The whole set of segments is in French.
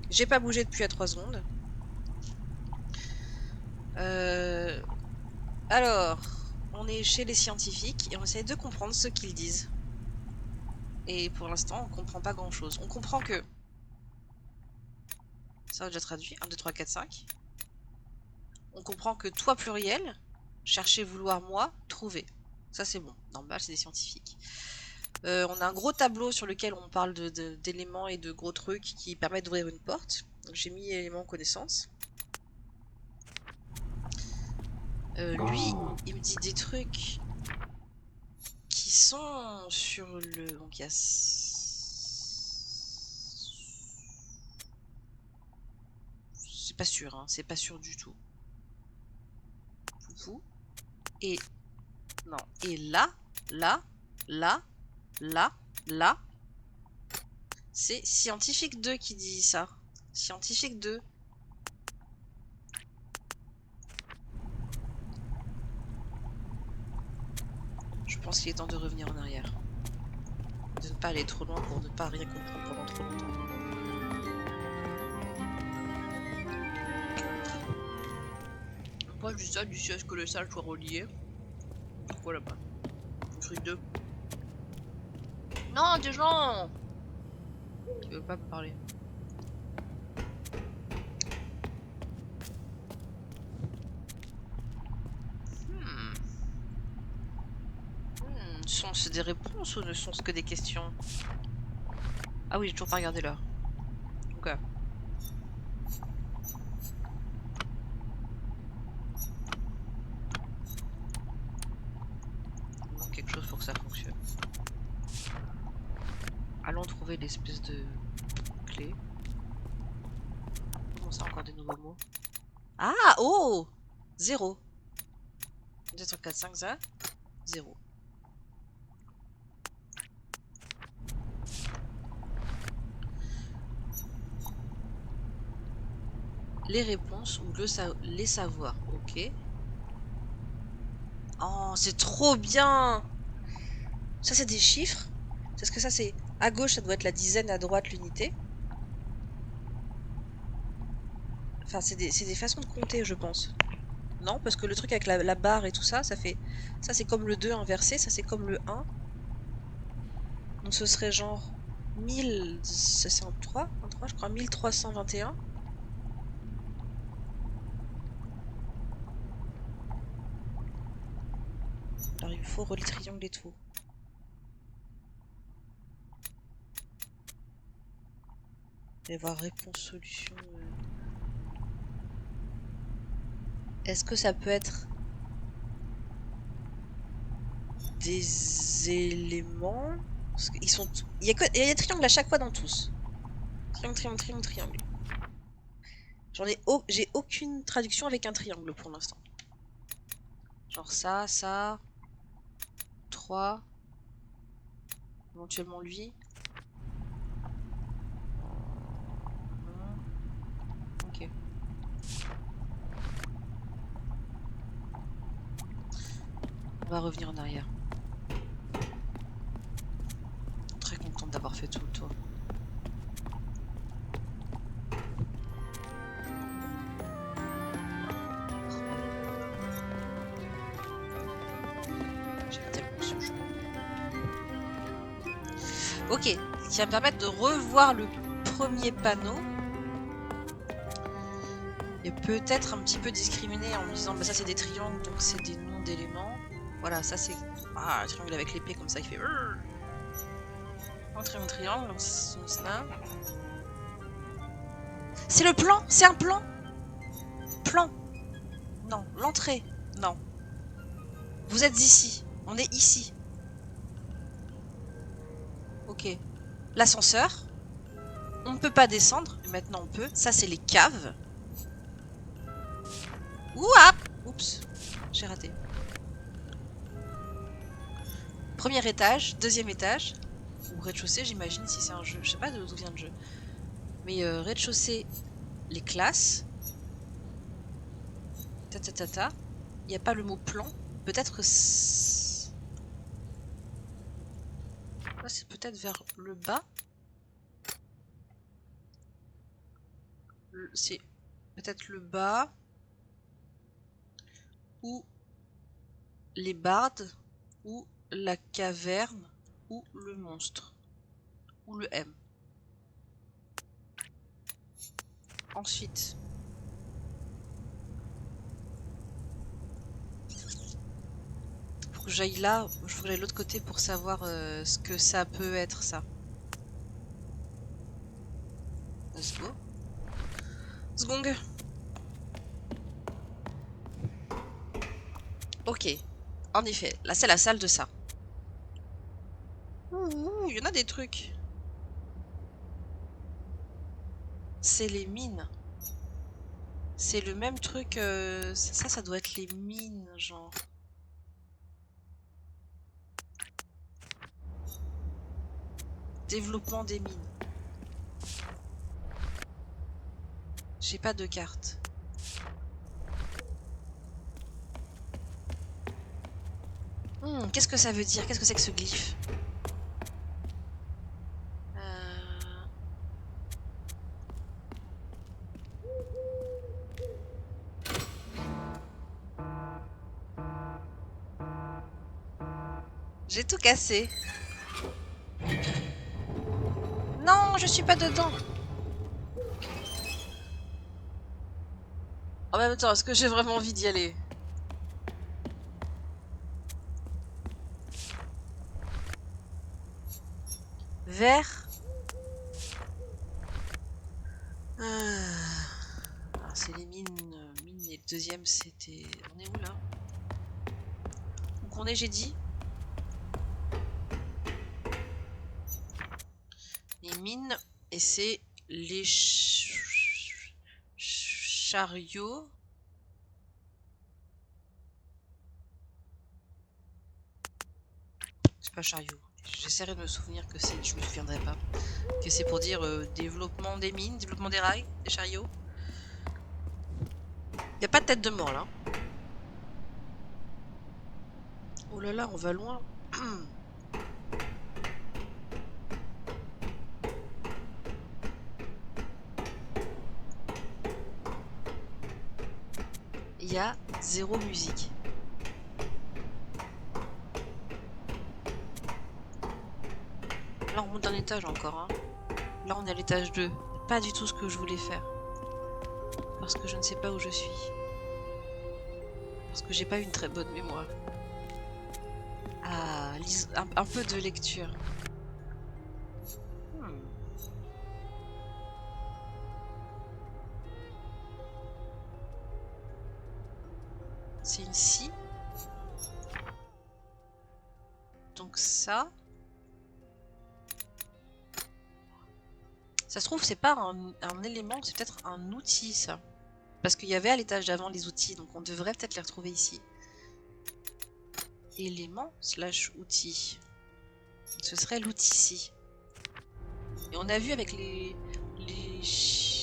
J'ai pas bougé depuis à 3 secondes. Alors, on est chez les scientifiques et on essaie de comprendre ce qu'ils disent. Et pour l'instant, on comprend pas grand chose. On comprend que... Ça va déjà traduit. 1, 2, 3, 4, 5. On comprend que toi pluriel, chercher, vouloir, moi, trouver. Ça c'est bon. Normal, c'est des scientifiques. On a un gros tableau sur lequel on parle d'éléments et de gros trucs qui permettent d'ouvrir une porte. Donc j'ai mis éléments connaissance. Lui, il me dit des trucs qui sont sur le... Donc il y a... C'est pas sûr, hein. C'est pas sûr du tout. Foufou. Et... Non. Et là, là, là, là... C'est Scientifique 2 qui dit ça. Scientifique 2. Je pense qu'il est temps de revenir en arrière. De ne pas aller trop loin pour ne pas rien comprendre pendant trop longtemps. Pourquoi je dis ça du siège colossal soit relié? Pourquoi là-bas? Truc 2. Non, des gens! Tu veux pas me parler. Sont-ce des réponses ou ne sont-ce que des questions? Ah oui, j'ai toujours pas regardé l'heure. Ok. Il manque quelque chose pour que ça fonctionne. Allons trouver l'espèce de clé. Comment ça, encore des nouveaux mots? Ah! Oh! 0. 2, 3, 4, 5, ça? 0. Les réponses ou les savoirs. Ok. Oh, c'est trop bien! Ça, c'est des chiffres? Parce que ça, c'est... À gauche, ça doit être la dizaine, à droite, l'unité. Enfin, c'est des façons de compter, je pense. Non, parce que le truc avec la barre et tout ça, ça fait... Ça, c'est comme le 2 inversé, ça, c'est comme le 1. Donc, ce serait genre 1063, 23, je crois, 1321. Alors, il me faut relier triangle et tout. Et voir réponse, solution... Est-ce que ça peut être des éléments? Parce qu'ils sont... Il y a des triangles à chaque fois dans tous. Triangle, triangle, triangle, triangle. J'ai aucune traduction avec un triangle pour l'instant. Genre ça, 3, éventuellement lui. Ok. On va revenir en arrière. Très contente d'avoir fait tout le tour. J'aime tellement ce jeu. Ok, ce qui va me permettre de revoir le premier panneau. Et peut-être un petit peu discriminer en me disant bah ça c'est des triangles donc c'est des noms d'éléments. Voilà, ça c'est... Ah, le triangle avec l'épée comme ça il fait... Un triangle, triangle, on snap. C'est le plan! C'est un plan! Plan! Non, l'entrée! Non. Vous êtes ici. On est ici. Ok. L'ascenseur. On ne peut pas descendre. Mais maintenant on peut. Ça c'est les caves. Ouah! Oups. J'ai raté. Premier étage. Deuxième étage. Ou rez-de-chaussée j'imagine si c'est un jeu. Je sais pas d'où vient le jeu. Mais rez-de-chaussée, les classes. Ta ta ta ta. Il n'y a pas le mot plan. Peut-être... Là c'est peut-être vers le bas. C'est peut-être le bas. Ou les bardes. Ou la caverne. Ou le monstre. Ou le M. Ensuite. Pour que j'aille là, je voudrais de l'autre côté pour savoir ce que ça peut être, ça. Let's go. Zgong. Ok. En effet, là c'est la salle de ça. Ouh, il y en a des trucs. C'est les mines. C'est le même truc. Ça doit être les mines, genre. Développement des mines. J'ai pas de carte. Qu'est-ce que ça veut dire? Qu'est-ce que c'est que ce glyphe? J'ai tout cassé. Non, je suis pas dedans. En même temps, est-ce que j'ai vraiment envie d'y aller? Vert. C'est les mines. Mines et le deuxième, c'était... On est où, là? Où qu'on est, j'ai dit? Les mines, et c'est les chariots. C'est pas chariot. J'essaierai de me souvenir que c'est... Je me souviendrai pas. Que c'est pour dire développement des mines, développement des rails, des chariots. Y a pas de tête de mort, là. Oh là là, on va loin. Il y a zéro musique. Là, on monte d'un étage encore. Hein. Là, on est à l'étage 2. Pas du tout ce que je voulais faire. Parce que je ne sais pas où je suis. Parce que j'ai pas une très bonne mémoire. Ah, un peu de lecture. C'est une scie. Donc ça... Ça se trouve, c'est pas un élément, c'est peut-être un outil, ça. Parce qu'il y avait à l'étage d'avant les outils, donc on devrait peut-être les retrouver ici. Élément / outil. Ce serait l'outil-ci. Et on a vu avec les chiffres.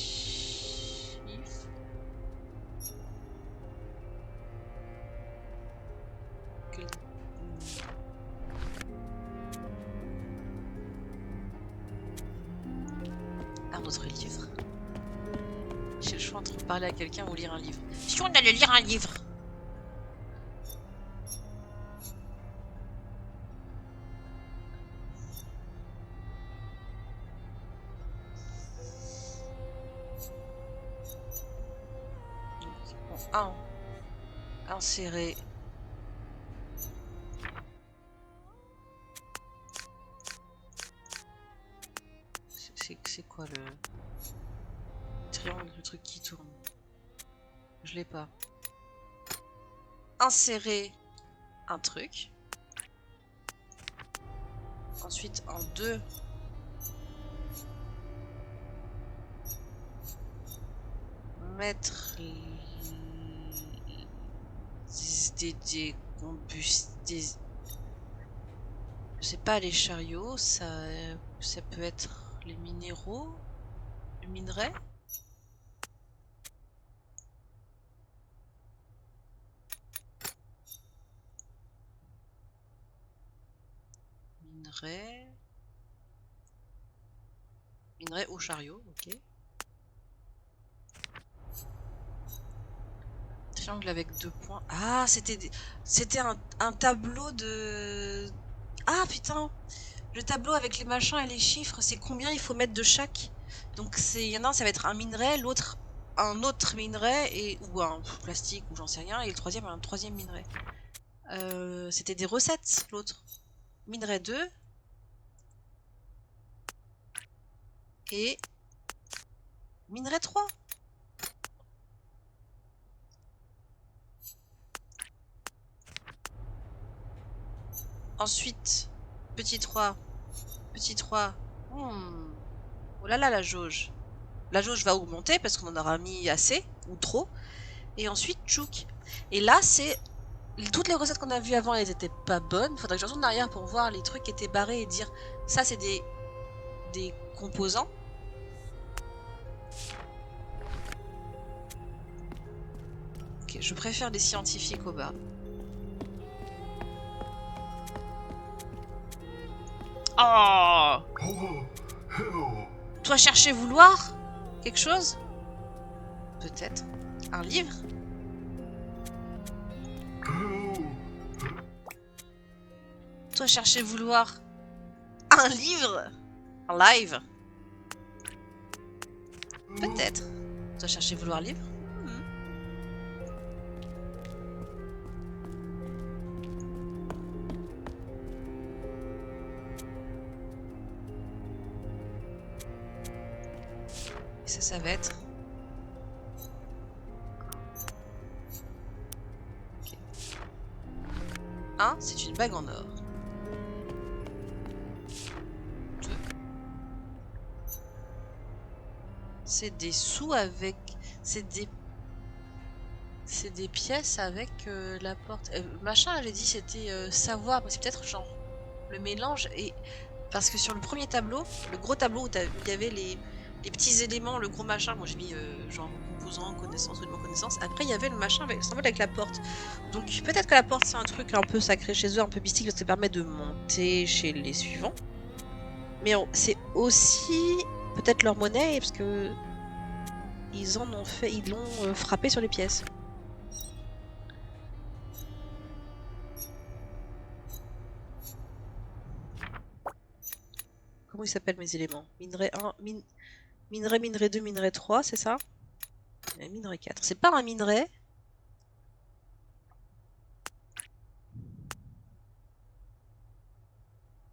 Un autre livre. J'ai le choix entre parler à quelqu'un ou lire un livre. Si on allait lire un livre. Bon, insérer. C'est quoi le triangle, le truc qui tourne? Je l'ai pas. Insérer un truc. Ensuite, en 2, mettre des combustibles. Je sais pas, les chariots, ça peut être les minéraux, le minerai. Minerai au chariot, ok. Triangle avec 2 points. Ah, c'était un tableau de... Ah, putain! Le tableau avec les machins et les chiffres, c'est combien il faut mettre de chaque? Donc, il y en a un, ça va être un minerai, l'autre, un autre minerai, ou un plastique, ou j'en sais rien, et le troisième, un troisième minerai. C'était des recettes, l'autre. Minerai 2. Et minerai 3. Ensuite, petit 3. Petit 3. Oh là là, la jauge. La jauge va augmenter parce qu'on en aura mis assez, ou trop. Et ensuite, tchouk. Et là, c'est... Toutes les recettes qu'on a vues avant, elles étaient pas bonnes. Faudrait que je retourne en arrière pour voir les trucs qui étaient barrés et dire... Ça, c'est des composants. Ok, je préfère les scientifiques au bas. Oh! Toi chercher vouloir quelque chose? Peut-être. Un livre? Toi chercher vouloir un livre? Un live? Peut-être. Toi chercher vouloir livre? Et ça va être... Okay. 1, c'est une bague en or. 2. C'est des sous avec... C'est des pièces avec la porte. Machin, j'ai dit c'était savoir, mais c'est peut-être genre le mélange. Et parce que sur le premier tableau, le gros tableau où il y avait les petits éléments, le gros machin, moi j'ai mis genre composant, connaissance, rudiment connaissance. Après il y avait le machin avec, avec la porte. Donc peut-être que la porte c'est un truc un peu sacré chez eux, un peu mystique, ça permet de monter chez les suivants. Mais c'est aussi peut-être leur monnaie parce que ils en ont fait, ils l'ont frappé sur les pièces. Comment ils s'appellent mes éléments? Minerai 1, minerai 2, minerai 3, c'est ça? Et minerai 4. C'est pas un minerai.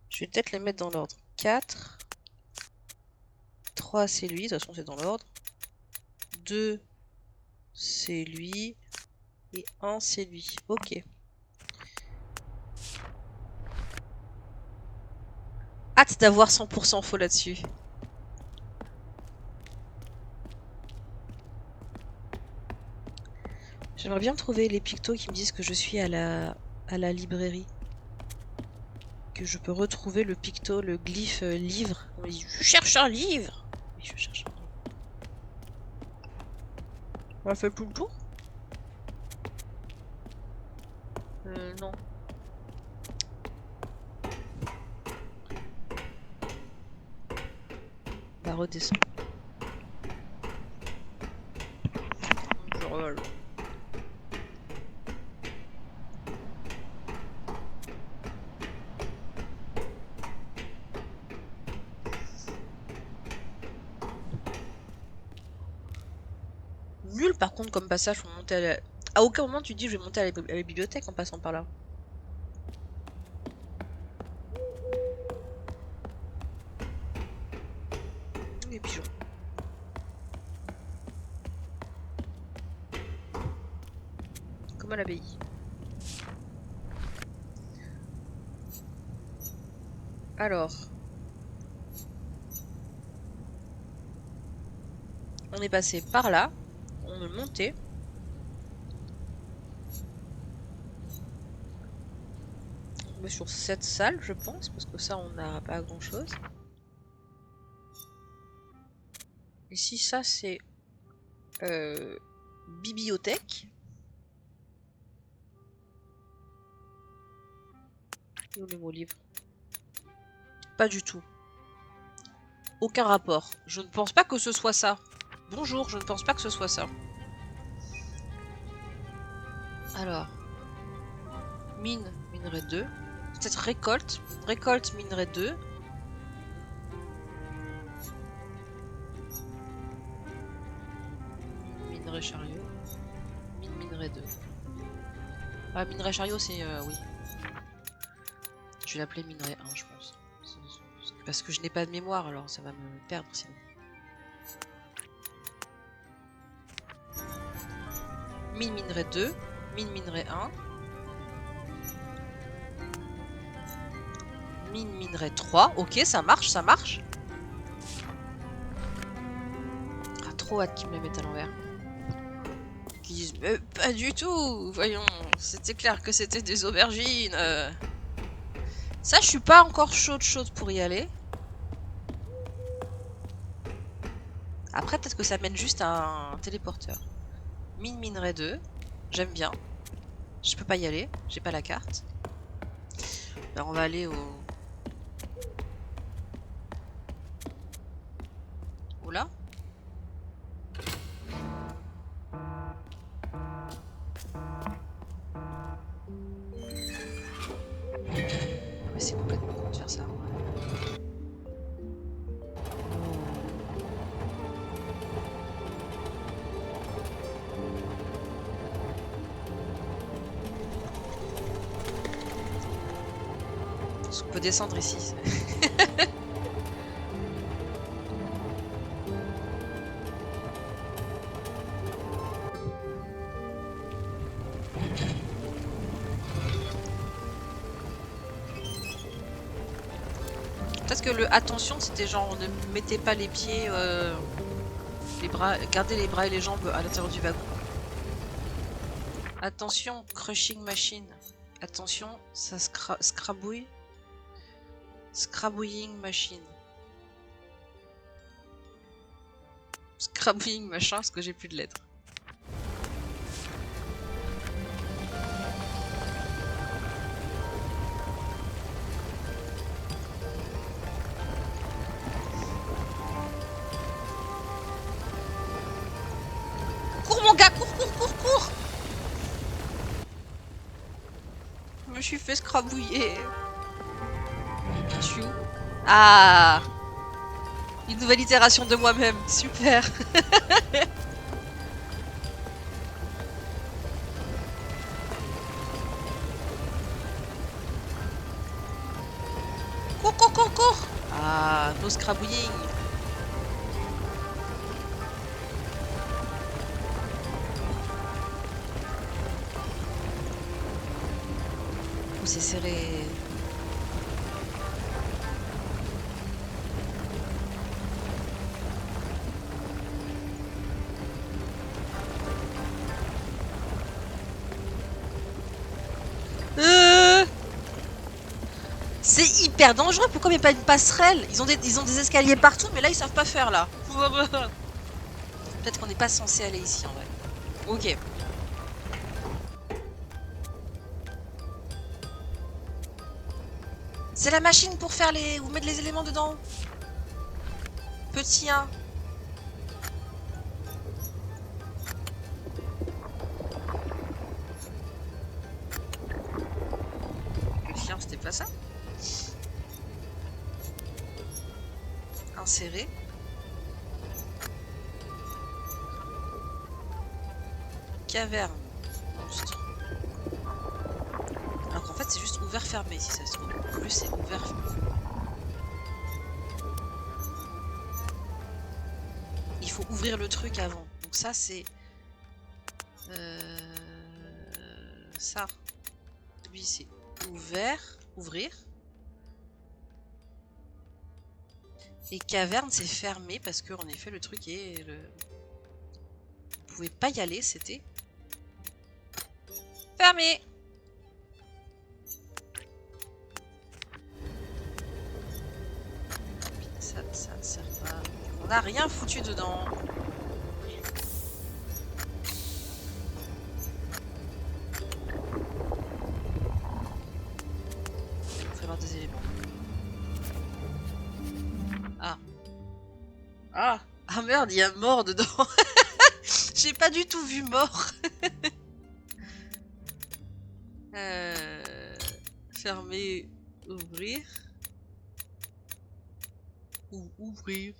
Je vais peut-être les mettre dans l'ordre. 4. 3, c'est lui. De toute façon, c'est dans l'ordre. 2, c'est lui. Et 1, c'est lui. Ok. Hâte d'avoir 100% faux là-dessus. J'aimerais bien trouver les pictos qui me disent que je suis à la librairie. Que je peux retrouver le picto, le glyphe livre. On me dit, je cherche un livre. Oui, je cherche un livre. On a fait tout le tour? Non. Bah redescend. Je revole. Nul par contre comme passage pour monter à la... À aucun moment tu dis je vais monter à la bibliothèque en passant par là. Les pigeons. Comme à l'abbaye. Alors. On est passé par là. On est monté. On est sur cette salle, je pense, parce que ça, on n'a pas grand chose. Ici, ça, c'est bibliothèque. Où le mot livre? Pas du tout. Aucun rapport. Je ne pense pas que ce soit ça. Bonjour, je ne pense pas que ce soit ça. Alors, mine, minerai 2. Peut-être récolte. Récolte, minerai 2. Minerai chariot. Mine, minerai 2. Ah, minerai chariot, c'est... oui. Je vais l'appeler minerai 1, je pense. Parce que je n'ai pas de mémoire, alors ça va me perdre sinon. Mine, minerai 2. Mine, minerai 1. Mine, minerai 3. Ok, ça marche, ça marche. Ah, trop hâte qu'ils me les mettent à l'envers. Qu'ils disent, mais pas du tout. Voyons, c'était clair que c'était des aubergines. Ça, je suis pas encore chaude pour y aller. Après, peut-être que ça mène juste à un téléporteur. Mine, minerai 2. J'aime bien. Je peux pas y aller. J'ai pas la carte. Alors, on va aller au... Oula. Mais c'est complètement con de faire ça. On peut descendre ici. Peut-être que le attention c'était genre ne mettez pas les pieds, les bras, gardez les bras et les jambes à l'intérieur du wagon. Attention, crushing machine. Attention, ça scrabouille. Scrabouilling machine. Scrabouilling machin, parce que j'ai plus de lettres. Cours mon gars, cours. Je me suis fait scrabouiller. Chou. Ah, une nouvelle itération de moi-même, super. Cours. Ah, no scrabouilling. Oh, c'est serré. C'est hyper dangereux, pourquoi il n'y a pas une passerelle? Ils ont des escaliers partout, mais là ils savent pas faire là. Peut-être qu'on n'est pas censé aller ici en vrai. Ok. C'est la machine pour faire les... Vous mettre les éléments dedans. Petit 1. Petit 1, c'était pas ça. Insérer. Caverne. Monstre. Alors qu'en fait c'est juste ouvert fermé si ça se trouve. En plus c'est ouvert fermé. Il faut ouvrir le truc avant. Donc ça c'est... ça. Lui c'est ouvert. Ouvrir. Et caverne c'est fermé parce que en effet le truc est... Vous pouvez pas y aller, c'était... Fermé. Ça ne sert pas. On n'a rien foutu dedans. Il faut avoir des éléments. Ah. Ah. Ah merde, il y a mort dedans. J'ai pas du tout vu mort. Fermer, ouvrir. Ou ouvrir.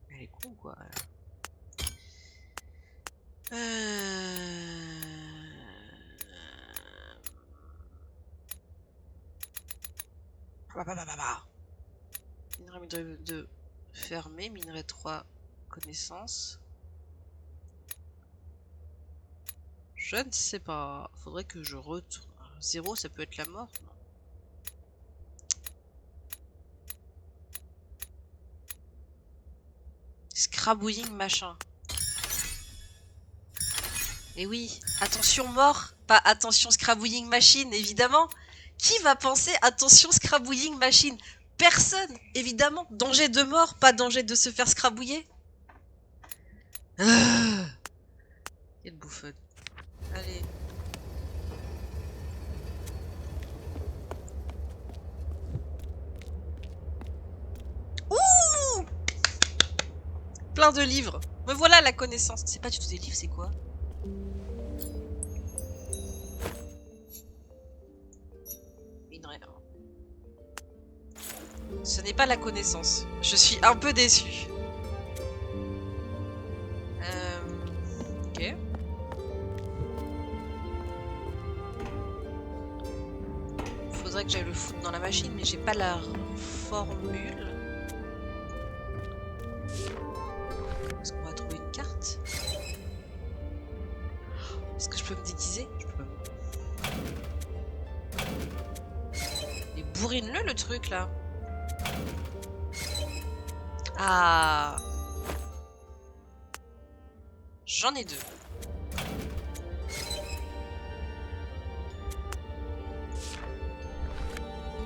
Elle est con quoi. Minerai 2 fermé, minerai 3 connaissance. Je ne sais pas. Faudrait que je retourne. 0, ça peut être la mort, non? Scrabouilling machin. Et oui, attention mort, pas attention scrabouilling machine, évidemment. Qui va penser attention scrabouilling machine? Personne, évidemment. Danger de mort, pas danger de se faire scrabouiller. Quelle bouffonne. Allez. Ouh! Plein de livres. Me voilà la connaissance. C'est pas du tout des livres, c'est quoi? Minerai 1. Ce n'est pas la connaissance. Je suis un peu déçue. Ok. Faudrait que j'aille le foutre dans la machine, mais j'ai pas la formule. Est-ce qu'on va trouver une carte? Est-ce que je peux me déguiser? Je peux. Et bourrine-le le truc là. Ah. J'en ai 2.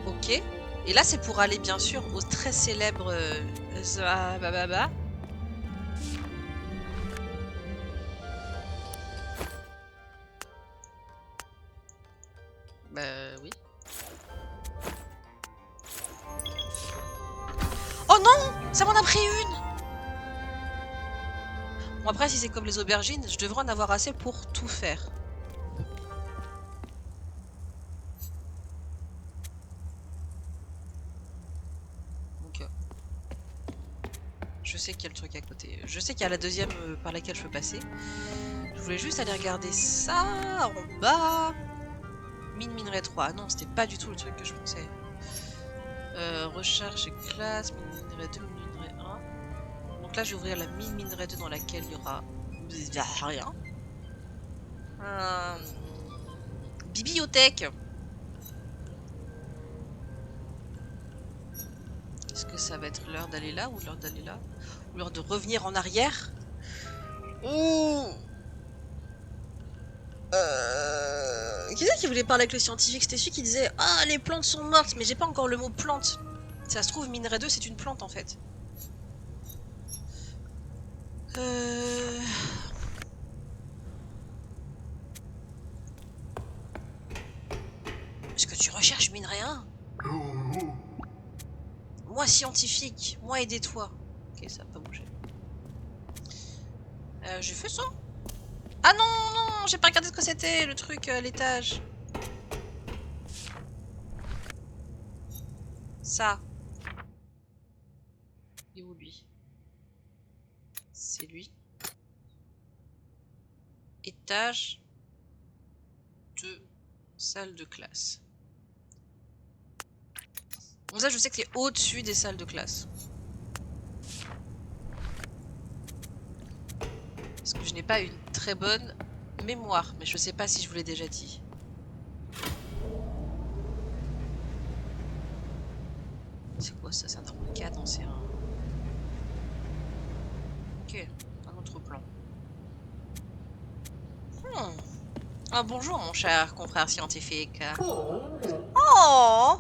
Ok. Et là, c'est pour aller, bien sûr, au très célèbre Zabababa. Bah oui. Oh non! Ça m'en a pris une! Bon, après, si c'est comme les aubergines, je devrais en avoir assez pour tout faire. Donc, je sais qu'il y a le truc à côté. Je sais qu'il y a la deuxième par laquelle je peux passer. Je voulais juste aller regarder ça en bas. Minerai 3. Non, c'était pas du tout le truc que je pensais. Recherche et classe. Minerai 2, minerai 1. Donc là, je vais ouvrir la minerai 2 dans laquelle il y aura rien. Bibliothèque. Est-ce que ça va être l'heure d'aller là ou l'heure d'aller là? Ou l'heure de revenir en arrière? Ouh. Qui c'est qui voulait parler avec le scientifique? C'était celui qui disait « Ah, les plantes sont mortes !» Mais j'ai pas encore le mot plante. Ça se trouve, minerai 2, c'est une plante en fait. Est-ce que tu recherches minerai 1? Moi scientifique, moi aidez-toi. Ok, ça va pas bouger. J'ai fait ça. Ah non, non, j'ai pas regardé ce que c'était le truc à l'étage. Ça. Il est où lui? C'est lui. Étage de salle de classe. Bon, ça, je sais que c'est au-dessus des salles de classe. Parce que je n'ai pas une très bonne mémoire, mais je sais pas si je vous l'ai déjà dit. C'est quoi ça? C'est un arcade? Non, c'est un... Ok, un autre plan. Ah, bonjour mon cher confrère scientifique. Oh!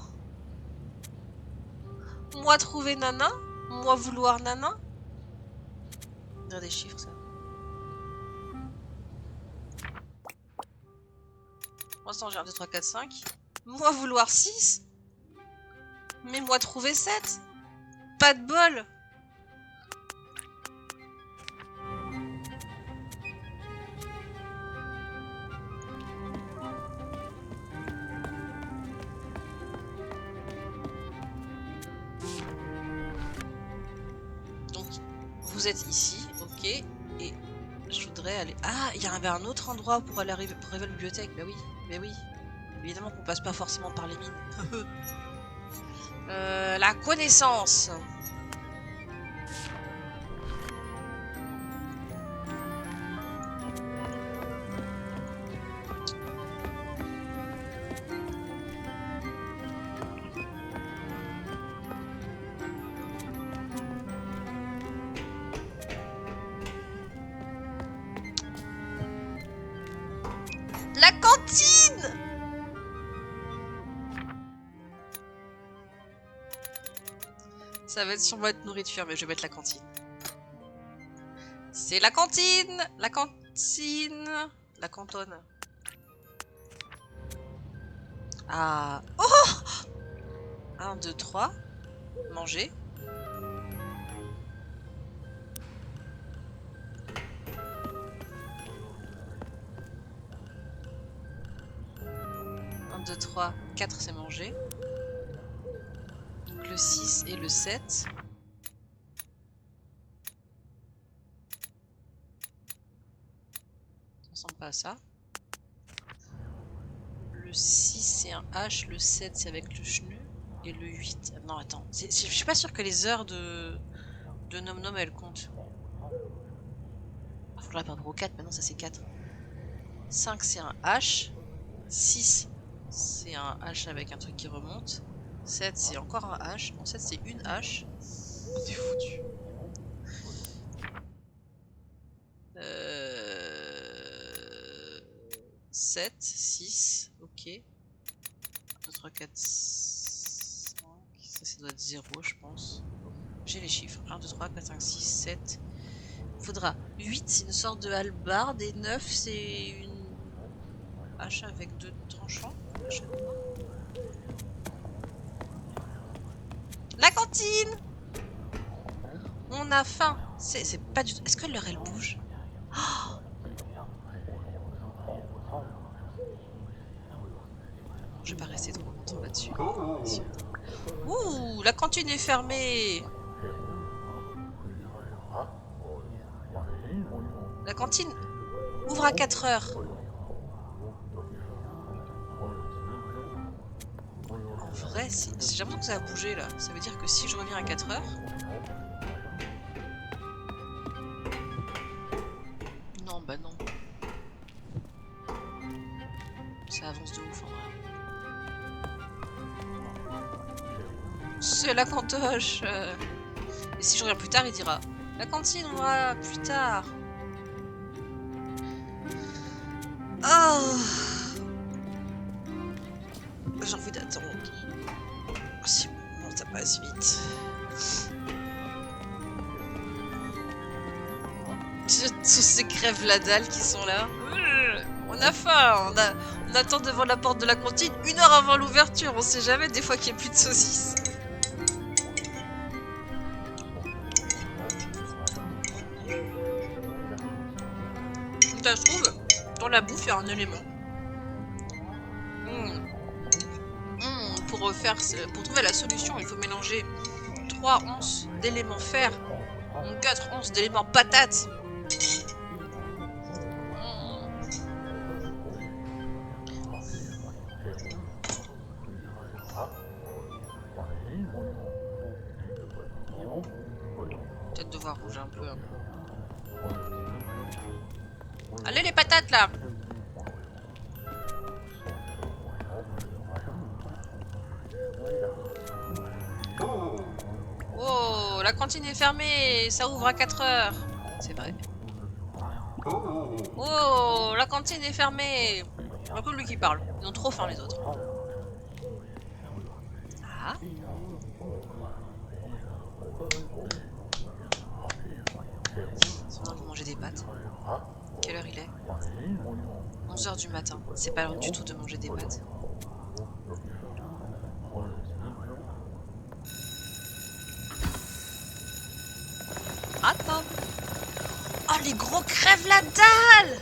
Moi trouver nana? Moi vouloir nana? On a des chiffres ça. Pour l'instant j'ai 1, 2, 3, 4, 5. Moi vouloir 6? Mais moi trouver 7? Pas de bol! vous êtes ici, ok. Et je voudrais aller... Ah, il y avait un autre endroit pour aller arriver à la bibliothèque. Bah oui, bah oui. Évidemment qu'on passe pas forcément par les mines. La connaissance. La cantine! Ça va être sûrement être nourriture, mais je vais mettre la cantine. C'est la cantine! La cantine! La cantonne. Ah! Oh! 1, 2, 3. Manger. Un, 2, 3, 4 c'est manger. Donc le 6 et le 7. Ça ressemble pas à ça. Le 6 c'est un H, le 7 c'est avec le chenu. Et le 8... Non attends, je suis pas sûre que les heures de Nom Nom elles comptent. Il faudrait perdre au 4, maintenant ça c'est 4. 5 c'est un H. 6 c'est un H avec un truc qui remonte. 7 c'est encore un H. Non, 7 c'est une H. On est foutu. 7, 6, ok. 1, 2, 3, 4, 5. Ça doit être 0, je pense. J'ai les chiffres. 1, 2, 3, 4, 5, 6, 7. Faudra 8, c'est une sorte de hallebarde. Et 9, c'est une hache avec 2 tranchants. La cantine! On a faim. C'est pas du tout... Est-ce que l'heure, elle bouge? Oh, je vais pas rester trop longtemps là-dessus. Ouh, la cantine est fermée. La cantine ouvre à 4 heures. En vrai, j'ai l'impression que ça a bougé là. Ça veut dire que si je reviens à 4 heures... Non, bah non. Ça avance de ouf en vrai. C'est la cantoche. Et si je reviens plus tard, il dira la cantine, on va plus tard. Oh, j'ai envie d'attendre. Si bon, ça passe vite. Tous ces crèves la dalle qui sont là. On a faim, on attend devant la porte de la cantine 1 heure avant l'ouverture. On sait jamais des fois qu'il n'y a plus de saucisses. Ça se trouve, dans la bouffe, il y a un élément. Pour trouver la solution, il faut mélanger 3 onces d'éléments fer, 4 onces d'éléments patates. Peut-être devoir rouger un peu. Allez les patates là! Oh, la cantine est fermée, ça ouvre à 4 heures. C'est vrai. Oh, la cantine est fermée. C'est un peu lui qui parle. Ils ont trop faim les autres. Ah. C'est l'heure de manger des pâtes. Quelle heure il est? 11 h du matin. C'est pas l'heure du tout de manger des pâtes. Attends. Oh, les gros crèvent la dalle!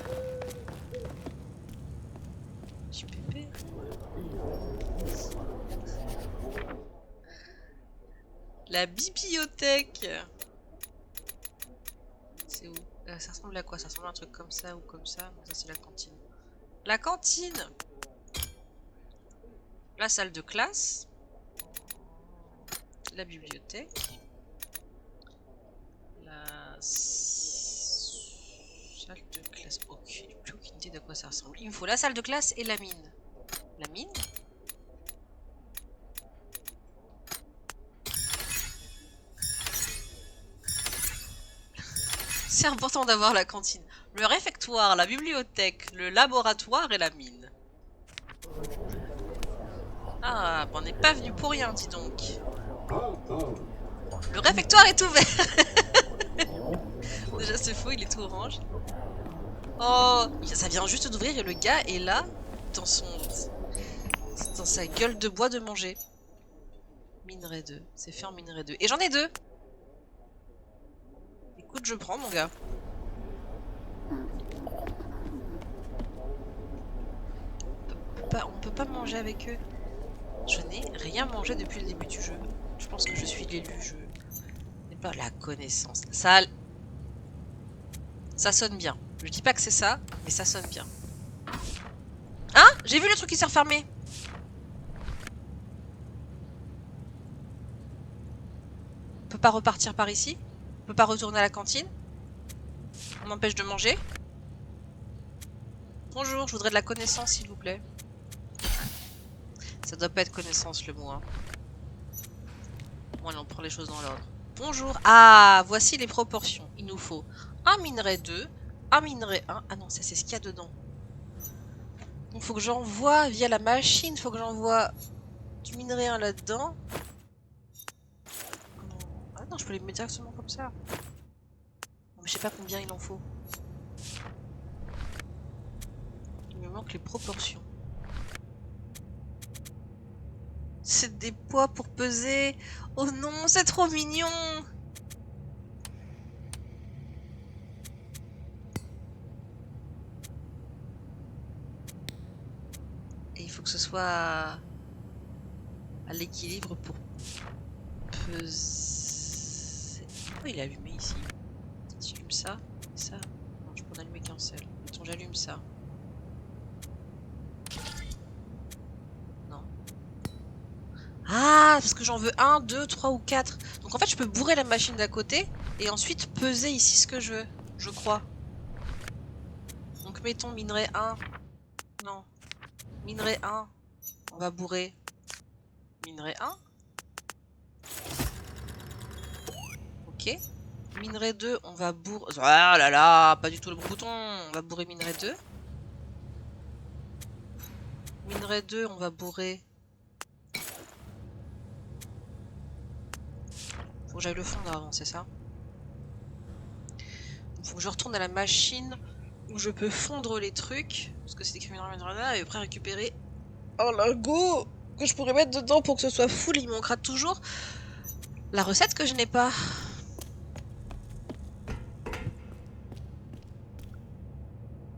Je suis pépé. La bibliothèque. C'est où? Ça ressemble à quoi? Ça ressemble à un truc comme ça ou comme ça. Ça, c'est la cantine. La cantine! La salle de classe. La bibliothèque. La salle de classe. Ok, j'ai plus aucune idée de quoi ça ressemble. Il me faut la salle de classe et la mine. La mine? C'est important d'avoir la cantine. Le réfectoire, la bibliothèque, le laboratoire et la mine. Ah, on n'est pas venu pour rien, dis donc. Le réfectoire est ouvert. Déjà, c'est faux, il est tout orange. Oh, ça vient juste d'ouvrir et le gars est là, dans dans sa gueule de bois de manger. Minerai 2, c'est fait en minerai 2. Et j'en ai 2. Écoute, je prends, mon gars. On peut pas manger avec eux. Je n'ai rien mangé depuis le début du jeu. Je pense que je suis l'élu. Je n'ai pas la connaissance. Ça sonne bien. Je dis pas que c'est ça, mais ça sonne bien. Hein? J'ai vu le truc qui s'est refermé. On peut pas repartir par ici? On peut pas retourner à la cantine? On m'empêche de manger? Bonjour, je voudrais de la connaissance, s'il vous plaît. Ça doit pas être connaissance, le mot. Hein. Bon, allez, on prend les choses dans l'ordre. Bonjour. Ah, voici les proportions. Il nous faut un minerai 2, un minerai 1. Ah non, ça c'est ce qu'il y a dedans. Il faut que j'envoie via la machine, il faut que j'envoie du minerai 1 là-dedans. Ah non, je peux les mettre directement comme ça. Mais je sais pas combien il en faut. Il me manque les proportions. C'est des poids pour peser. Oh non, c'est trop mignon. Et il faut que ce soit à l'équilibre pour peser. Oh, il est allumé ici. Si j'allume ça, ça. Non, je peux en allumer qu'un seul. Attends, j'allume ça. Non. Ah, parce que j'en veux 1, 2, 3 ou 4. Donc en fait, je peux bourrer la machine d'à côté et ensuite peser ici ce que je veux, je crois. Donc mettons minerai 1. Non. Minerai 1. On va bourrer. Minerai 1. Ok. Minerai 2, on va bourrer... Ah là là, pas du tout le bon bouton. On va bourrer minerai 2. Minerai 2, on va bourrer... Faut que j'aille le fondre avant, c'est ça? Faut que je retourne à la machine où je peux fondre les trucs. Parce que c'est écrit minerai 1 et après récupérer un lingot que je pourrais mettre dedans pour que ce soit full. Il manquera toujours la recette que je n'ai pas.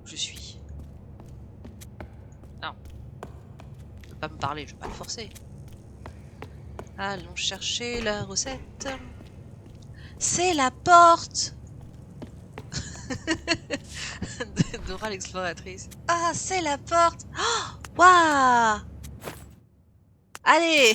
Je suis. Non. Je peux pas me parler, je vais pas le forcer. Allons chercher la recette. C'est la porte. Dora l'exploratrice. Ah, c'est la porte. Waouh. Allez.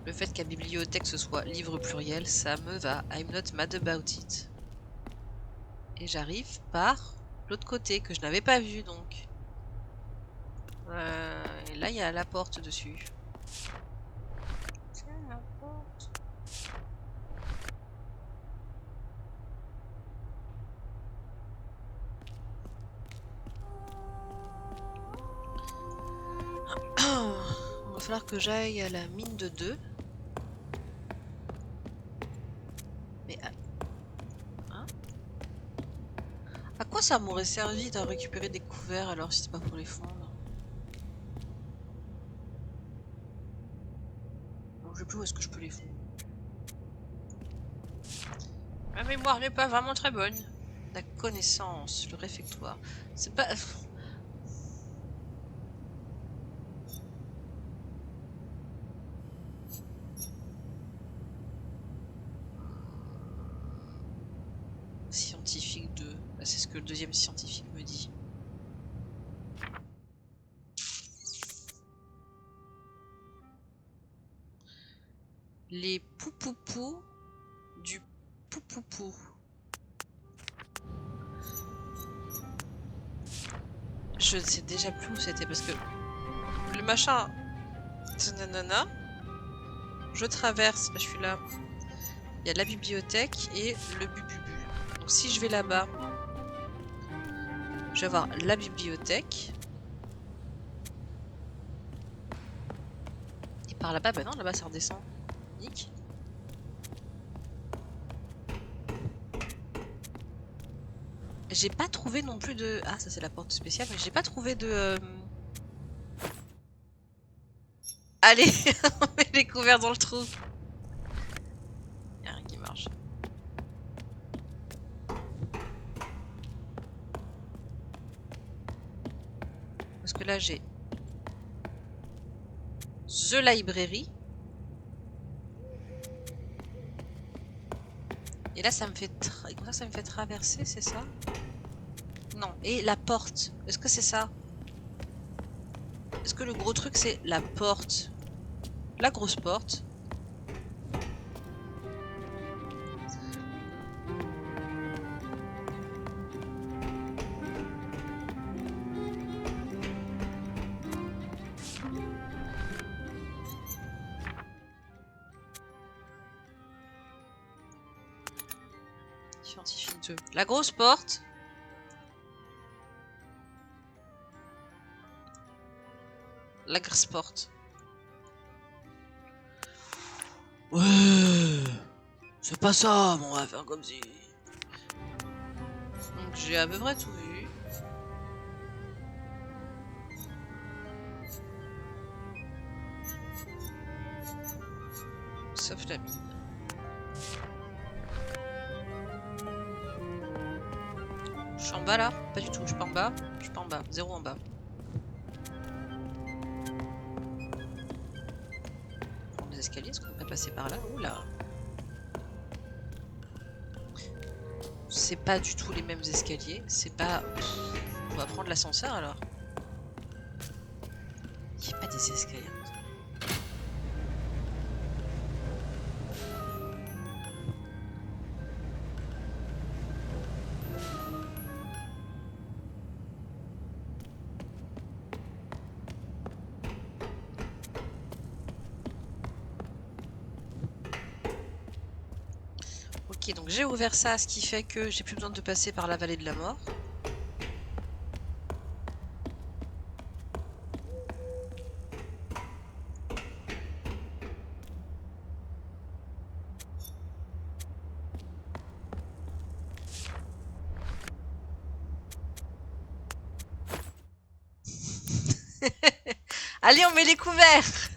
Le fait qu'à bibliothèque ce soit livre pluriel, ça me va. I'm not mad about it. Et j'arrive par l'autre côté que je n'avais pas vu donc. Et là il y a la porte dessus. Tiens, la porte. Il va falloir que j'aille à la mine de 2. Mais hein? À quoi ça m'aurait servi de récupérer des couverts alors si c'est pas pour les fondre? Bon, je sais plus où est-ce que je peux les fondre. Ma mémoire n'est pas vraiment très bonne. La connaissance, le réfectoire. C'est pas... Scientifique 2. Bah, c'est ce que le deuxième scientifique me dit. Les poupoupous du poupoupou. Je ne sais déjà plus où c'était parce que le machin... Nanana. Je traverse, je suis là. Il y a la bibliothèque et le bububu. Donc si je vais là-bas, je vais avoir la bibliothèque. Et par là-bas, bah non, là-bas ça redescend. Nick. J'ai pas trouvé non plus de... Ah, ça c'est la porte spéciale, mais j'ai pas trouvé de... Allez, on met les couverts dans le trou. Y'a rien qui marche. Parce que là j'ai... The Library. Et là ça me fait... Comme ça me fait traverser, c'est ça? Non. Et la porte. Est-ce que c'est ça? Est-ce que le gros truc c'est la porte? La grosse porte. Scientifique 2. La grosse porte. La grosse porte. Ouais. C'est pas ça, mais on va faire comme si. Donc j'ai à peu près tout vu. Sauf la mine. Je suis en bas là? Pas du tout, je suis pas en bas. Je suis pas en bas, zéro en bas. Prendre les escaliers, est-ce qu'on peut passer par là? Oula! C'est pas du tout les mêmes escaliers, c'est pas... On va prendre l'ascenseur alors. Il n'y a pas des escaliers. Ok, donc j'ai ouvert ça, ce qui fait que j'ai plus besoin de passer par la vallée de la mort. Allez, on met les couverts.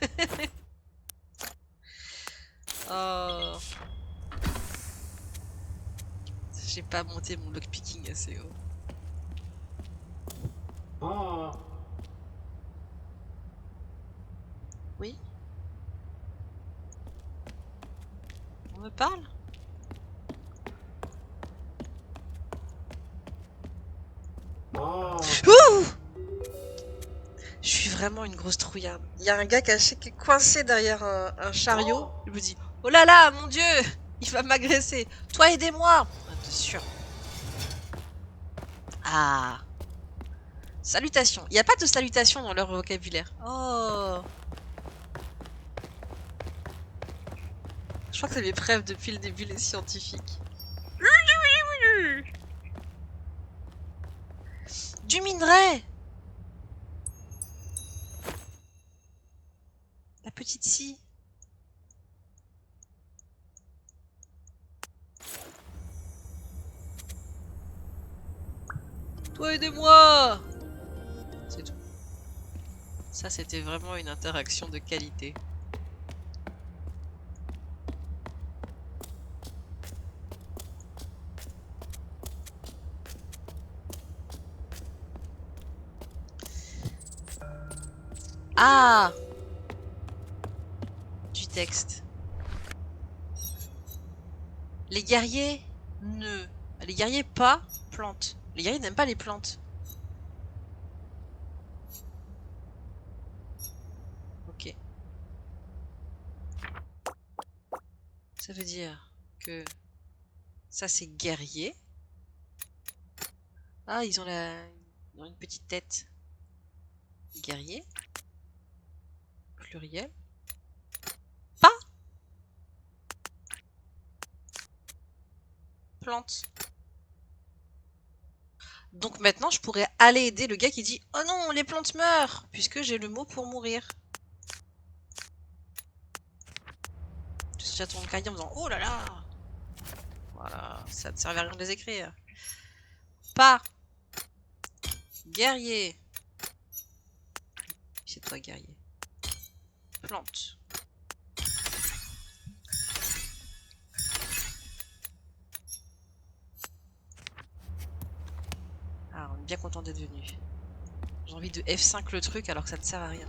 Oh. J'ai pas monté mon lockpicking assez haut. Ah. Oui? On me parle? Ah. Ouh! Je suis vraiment une grosse trouillarde. Il y a un gars caché qui est coincé derrière un chariot. Il me dit: oh là là, mon Dieu! Il va m'agresser. Toi, aidez-moi! Ah, t'es sûr? Ah! Salutations. Il n'y a pas de salutations dans leur vocabulaire. Oh! Je crois que c'est mes preuves depuis le début, les scientifiques. Du minerai! La petite scie. Toi, aidez-moi! C'est tout. Ça, c'était vraiment une interaction de qualité. Ah! Du texte. Les guerriers ne... Les guerriers pas plantes. Les guerriers n'aiment pas les plantes. Ok. Ça veut dire que ça c'est guerrier. Ah, ils ont une petite tête. Guerrier. Pluriel. Pas plante. Donc maintenant, je pourrais aller aider le gars qui dit « Oh non, les plantes meurent !» puisque j'ai le mot pour mourir. Je suis à ton cahier en disant « Oh là là !» Voilà, ça ne servait à rien de les écrire. Pas guerrier. C'est toi, guerrier. Plante. Ah, on est bien content d'être venu. J'ai envie de F5 le truc alors que ça ne sert à rien.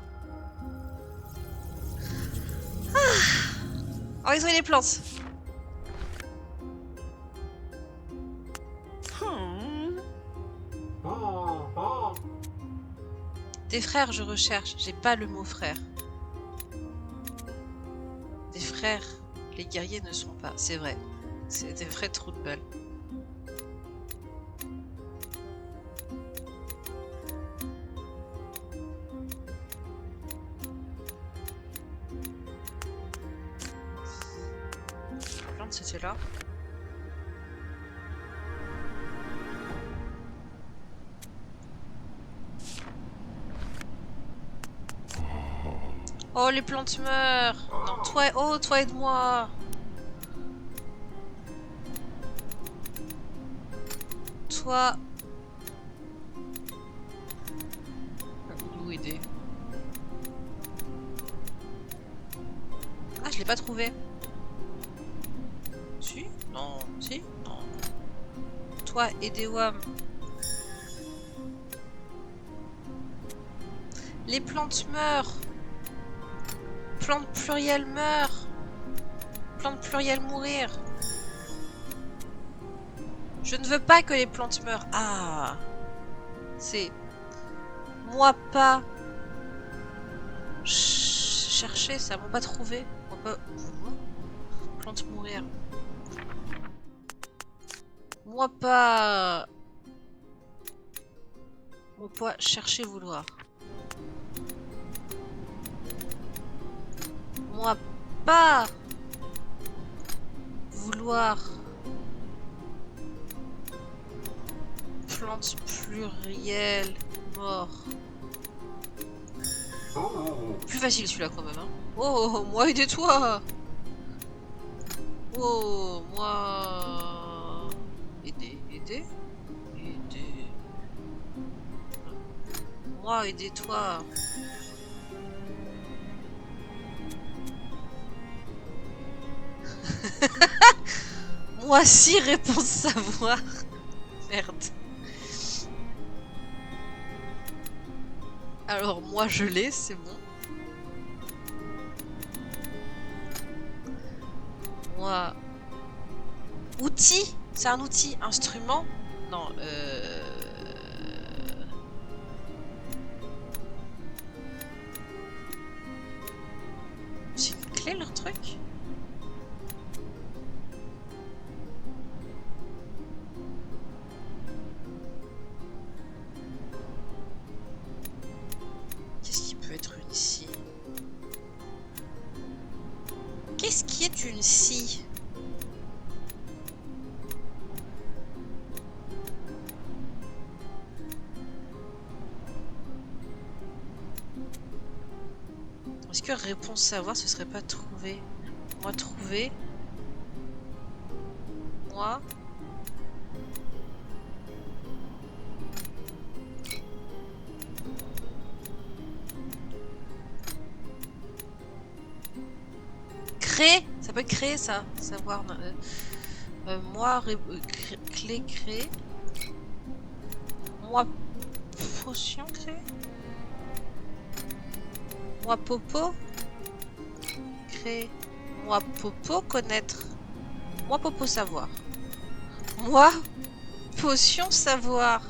Ah. Oh, ils ont eu les plantes. Des frères, je recherche. J'ai pas le mot frère. Des frères, les guerriers ne sont pas. C'est vrai. C'est des vrais trous de balle. La plante, c'était là. Oh, les plantes meurent. Non, toi, oh, toi aide-moi. Toi. Où aider? Ah, je l'ai pas trouvé. Si? Non. Si? Non. Toi, aidez Wam. Les plantes meurent. Plante pluriel meurt. Plante pluriel mourir. Je ne veux pas que les plantes meurent. Ah. C'est... Moi pas... Chercher, ça m'a pas trouvé. Moi pas... Plante mourir. Moi pas... Moi pas chercher vouloir. Moi pas vouloir. Plante pluriel mort. Plus facile celui-là quand même. Hein. Oh, moi aidez-toi. Oh, moi... Aider. Moi aidez-toi. Moi si, réponse savoir. Merde. Alors moi je l'ai, c'est bon. Moi... Outil? C'est un outil. Instrument? Non, C'est une clé leur truc? Qu'est-ce qui peut être une scie? Qu'est-ce qui est une scie? Est-ce que réponse savoir ce serait pas trouver? Moi trouver. Moi. Créer. Ça peut être créer ça. Savoir. Moi clé créer. Moi potion créer. Moi Popo. Créer. Moi Popo connaître. Moi Popo savoir. Moi potion savoir.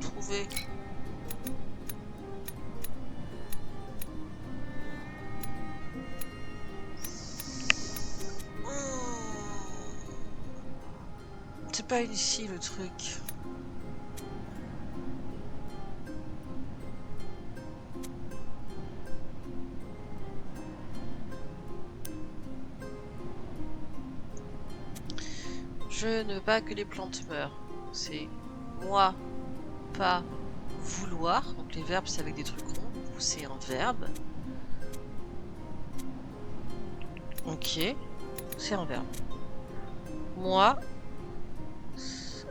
Trouver. C'est pas ici le truc. Je ne veux pas que les plantes meurent. C'est moi, pas vouloir. Donc les verbes c'est avec des trucs ronds. C'est un verbe. Ok. C'est un verbe. Moi,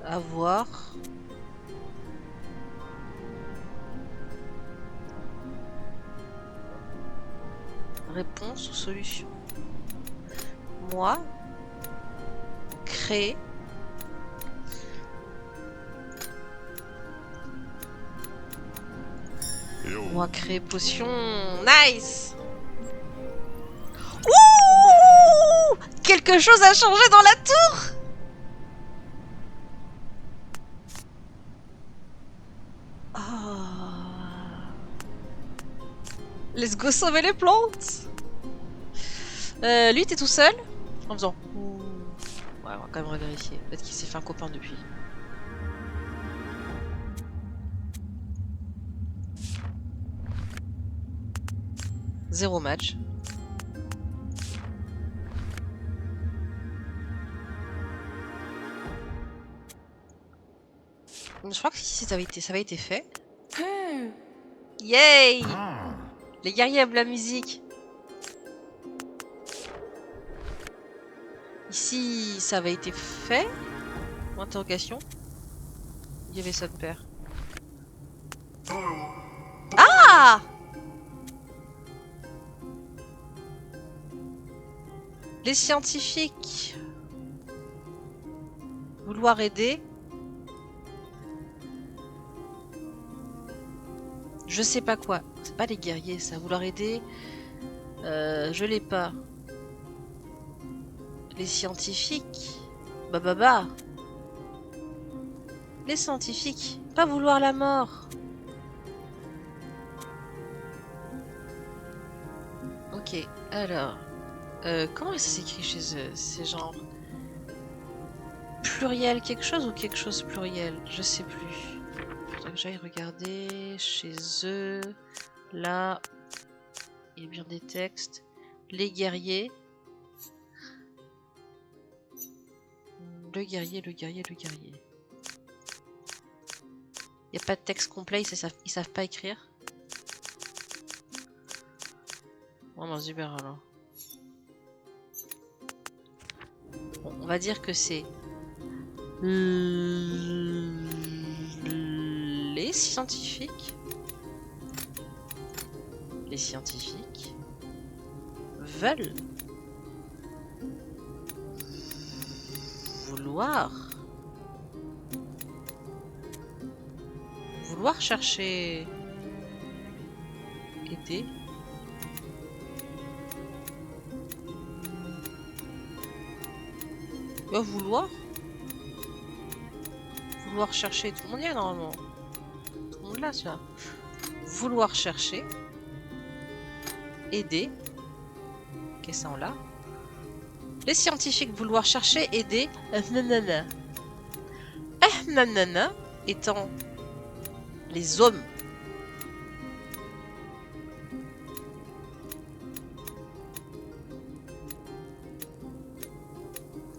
avoir. Réponse ou solution. Moi, créer. Moi, créer potion. Nice! Ouh! Quelque chose a changé dans la tour! Oh. Let's go sauver les plantes! Lui, t'es tout seul? En faisant. Ouais, on va quand même revérifier. Peut-être qu'il s'est fait un copain depuis. Zéro match. Je crois que si ça avait été fait. Yay! Les guerriers aiment la musique. Ici, ça avait été fait. Interrogation. Il y avait ça de pair. Ah! Les scientifiques. Vouloir aider. Je sais pas quoi. C'est pas les guerriers, ça. Vouloir aider. Je l'ai pas. Les scientifiques. Bah. Les scientifiques. Pas vouloir la mort. Ok, alors. Comment ça s'écrit chez eux? C'est genre. Pluriel quelque chose ou quelque chose pluriel? Je sais plus. Faudrait que j'aille regarder chez eux. Là. Il y a bien des textes. Les guerriers. Le guerrier. Il n'y a pas de texte complet, ils savent pas écrire. Oh non, super alors. Bon, on va dire que c'est les scientifiques. Les scientifiques veulent vouloir chercher aider. Vouloir chercher, tout le monde y est normalement. Tout le monde là, celui-là. Vouloir chercher aider. Ok, ça on l'a. Les scientifiques vouloir chercher aider. Nanana. Nanana étant les hommes.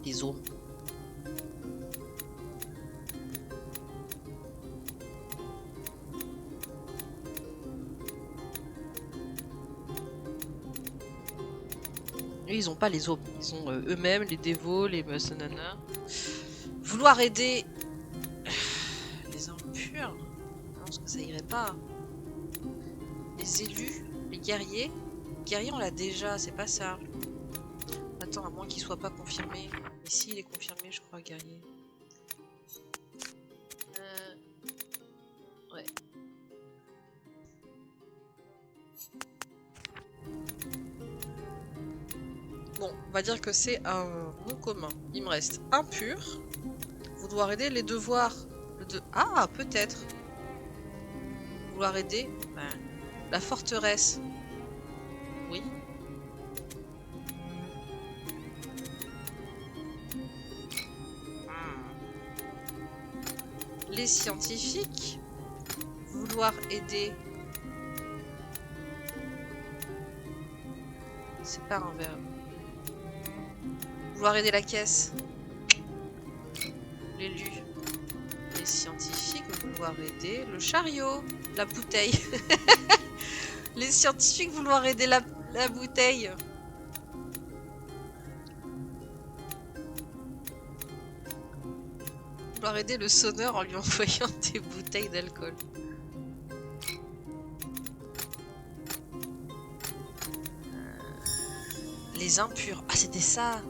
Les hommes. Ils ont pas les hommes. Ils ont eux-mêmes les dévots, les nanana. Vouloir aider les impurs. Non, parce que ça irait pas. Les élus, les guerriers. Les guerriers, on l'a déjà, c'est pas ça. Attends, à moins qu'il soit pas confirmé. Ici, il est confirmé, je crois, guerrier. Ouais. Bon, on va dire que c'est un nom commun. Il me reste impur. Vouloir aider les devoirs. Ah, peut-être. Vouloir aider la forteresse. Oui. Les scientifiques. Vouloir aider. C'est pas un verbe. Vouloir aider la caisse. L'élu. Les scientifiques vouloir aider le chariot. La bouteille. Les scientifiques vouloir aider la bouteille. Vouloir aider le sonneur en lui envoyant des bouteilles d'alcool. Les impurs. Ah, c'était ça.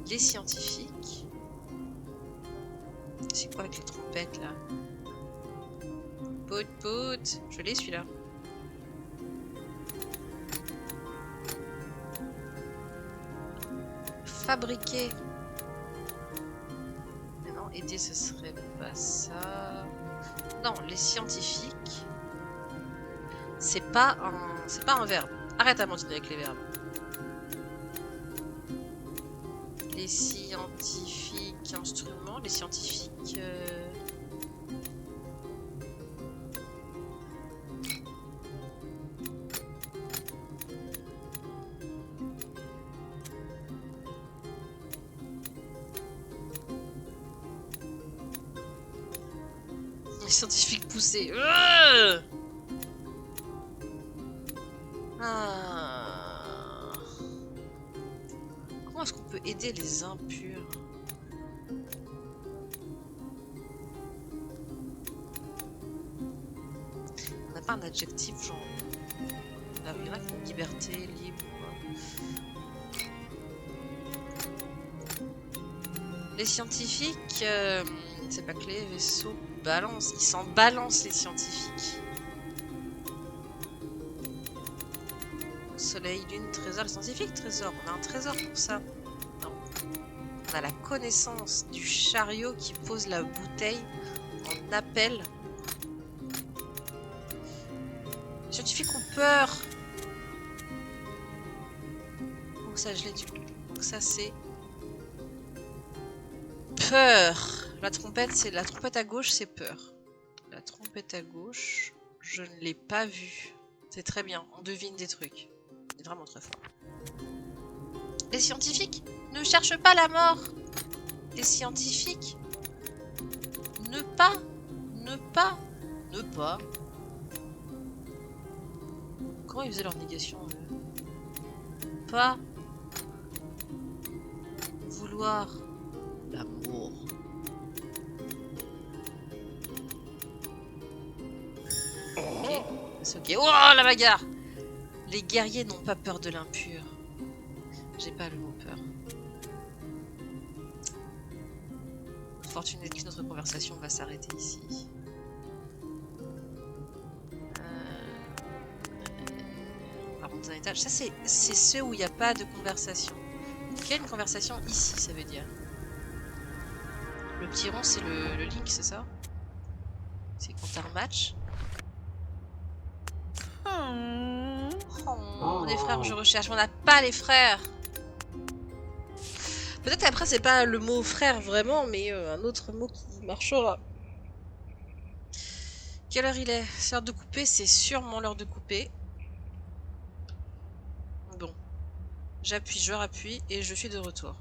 Les scientifiques. C'est quoi avec les trompettes là? Pout pout. Je l'ai celui-là. Fabriquer. Mais non, aider ce serait pas ça. Non, les scientifiques. C'est pas un verbe. Arrête à mentir avec les verbes. Les scientifiques instruments, les scientifiques... Les scientifiques poussés. Ah. Comment est-ce qu'on peut aider les impurs? On n'a pas un adjectif genre... Il y en a qui ont liberté, libre... Les scientifiques... c'est pas clé, vaisseau, balance. Ils s'en balancent les scientifiques. Soleil, lune, trésor, les scientifiques, trésor. On a un trésor pour ça. Non. On a la connaissance du chariot qui pose la bouteille en appel. Les scientifiques ont peur. Donc ça, je l'ai dit. Donc ça, c'est peur. La trompette, c'est la trompette à gauche, c'est peur. La trompette à gauche, je ne l'ai pas vue. C'est très bien. On devine des trucs. C'est vraiment très fort. Les scientifiques ne cherchent pas la mort. Les scientifiques ne pas. Comment ils faisaient leur négation Pas vouloir l'amour. Ok, c'est ok. Oh la bagarre! Les guerriers n'ont pas peur de l'impur. J'ai pas le mot peur. Fortune est que notre conversation va s'arrêter ici. Par contre, un étage. Ça, c'est ceux où il n'y a pas de conversation. Il y a une conversation ici, ça veut dire. Le petit rond, c'est le link, c'est ça? C'est quand t'as un match. Oh, des frères, je recherche. On n'a pas les frères. Peut-être après, c'est pas le mot frère vraiment, mais un autre mot qui marchera. Quelle heure il est? C'est l'heure de couper, c'est sûrement l'heure de couper. Bon. J'appuie, je rappuie et je suis de retour.